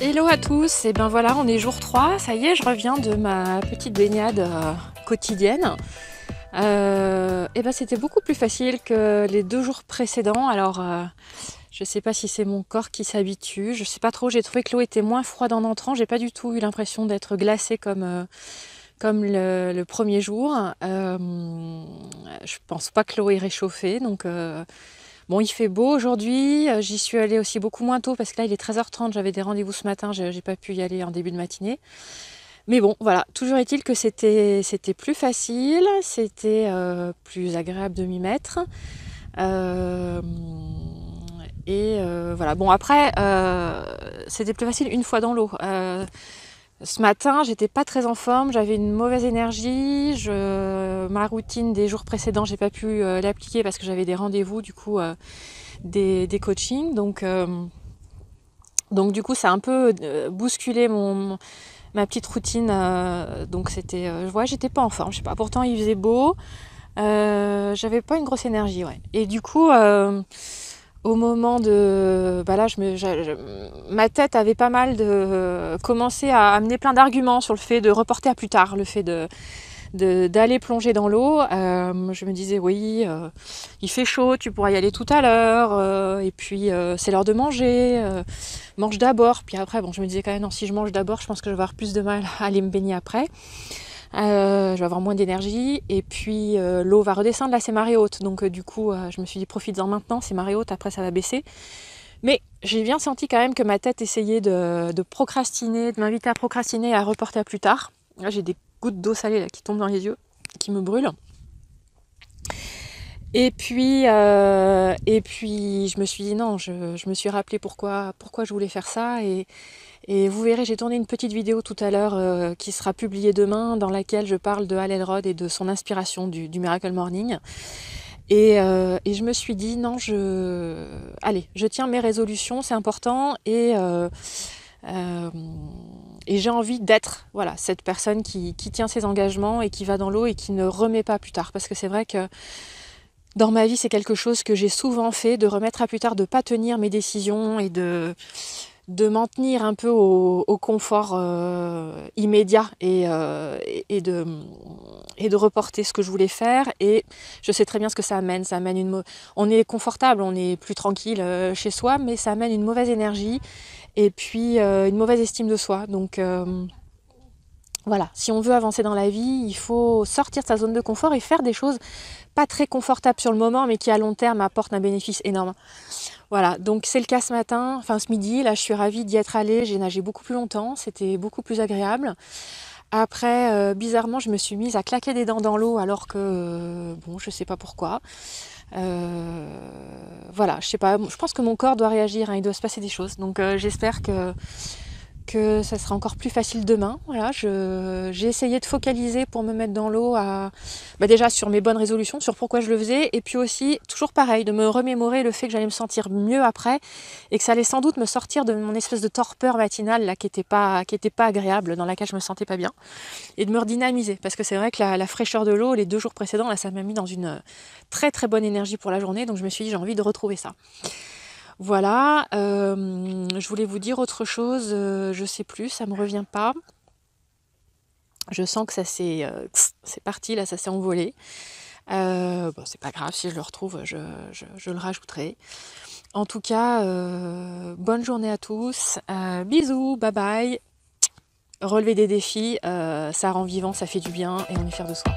Hello à tous, et ben voilà, on est jour 3, ça y est, je reviens de ma petite baignade quotidienne. Et ben c'était beaucoup plus facile que les 2 jours précédents. Alors je sais pas si c'est mon corps qui s'habitue, je sais pas trop, j'ai trouvé que l'eau était moins froide en entrant, j'ai pas du tout eu l'impression d'être glacée comme le premier jour. Je pense pas que l'eau est réchauffée, donc bon, il fait beau aujourd'hui, j'y suis allée aussi beaucoup moins tôt parce que là il est 13h30, j'avais des rendez-vous ce matin, j'ai pas pu y aller en début de matinée. Mais bon, voilà, toujours est-il que c'était plus facile, c'était plus agréable de m'y mettre. Voilà, bon après, c'était plus facile une fois dans l'eau. Ce matin, j'étais pas très en forme, j'avais une mauvaise énergie. Ma routine des jours précédents, j'ai pas pu l'appliquer parce que j'avais des rendez-vous, du coup, des coachings. Donc du coup, ça a un peu bousculé ma petite routine. Donc c'était, ouais, j'étais pas en forme, je sais pas. Pourtant, il faisait beau. J'avais pas une grosse énergie, ouais. Et du coup, au moment de... Bah là, ma tête avait pas mal commencé à amener plein d'arguments sur le fait de reporter à plus tard, le fait d'aller plonger dans l'eau. Je me disais, oui, il fait chaud, tu pourras y aller tout à l'heure, et puis c'est l'heure de manger, mange d'abord. Puis après, bon, je me disais quand même, non, si je mange d'abord, je pense que je vais avoir plus de mal à aller me baigner après. Je vais avoir moins d'énergie et puis l'eau va redescendre, là c'est marée haute, donc du coup je me suis dit profites-en maintenant, c'est marée haute, après ça va baisser. Mais j'ai bien senti quand même que ma tête essayait de procrastiner, de m'inviter à procrastiner, à reporter à plus tard. Là j'ai des gouttes d'eau salée là, qui tombent dans les yeux, qui me brûlent. Et puis je me suis dit non, je me suis rappelé pourquoi je voulais faire ça. Et vous verrez, j'ai tourné une petite vidéo tout à l'heure qui sera publiée demain, dans laquelle je parle de Hal Elrod et de son inspiration du Miracle Morning. Et je me suis dit, non, allez, je tiens mes résolutions, c'est important. Et j'ai envie d'être voilà, cette personne qui tient ses engagements et qui va dans l'eau et qui ne remet pas plus tard. Parce que c'est vrai que dans ma vie, c'est quelque chose que j'ai souvent fait, de remettre à plus tard, de ne pas tenir mes décisions et de m'en tenir un peu au confort immédiat et de reporter ce que je voulais faire. Et je sais très bien ce que ça amène. On est confortable, on est plus tranquille chez soi, mais ça amène une mauvaise énergie et puis une mauvaise estime de soi. Donc voilà, si on veut avancer dans la vie, il faut sortir de sa zone de confort et faire des choses pas très confortables sur le moment, mais qui à long terme apportent un bénéfice énorme. Voilà, donc c'est le cas ce matin, enfin ce midi, là je suis ravie d'y être allée, j'ai nagé beaucoup plus longtemps, c'était beaucoup plus agréable. Après, bizarrement, je me suis mise à claquer des dents dans l'eau alors que, bon, je sais pas pourquoi. Voilà, je sais pas, je pense que mon corps doit réagir, hein, il doit se passer des choses. Donc j'espère que ça sera encore plus facile demain. Voilà, j'ai essayé de focaliser pour me mettre dans l'eau déjà sur mes bonnes résolutions, sur pourquoi je le faisais, et puis aussi, toujours pareil, de me remémorer le fait que j'allais me sentir mieux après, et que ça allait sans doute me sortir de mon espèce de torpeur matinale là, qui était pas agréable, dans laquelle je me sentais pas bien, et de me redynamiser, parce que c'est vrai que la fraîcheur de l'eau, les 2 jours précédents, là, ça m'a mis dans une très très bonne énergie pour la journée, donc je me suis dit j'ai envie de retrouver ça. Voilà, je voulais vous dire autre chose, je sais plus, ça me revient pas. Je sens que ça c'est parti, là, ça s'est envolé. Bon, c'est pas grave, si je le retrouve, je le rajouterai. En tout cas, bonne journée à tous, bisous, bye bye. Relever des défis, ça rend vivant, ça fait du bien et on est fiers de soi.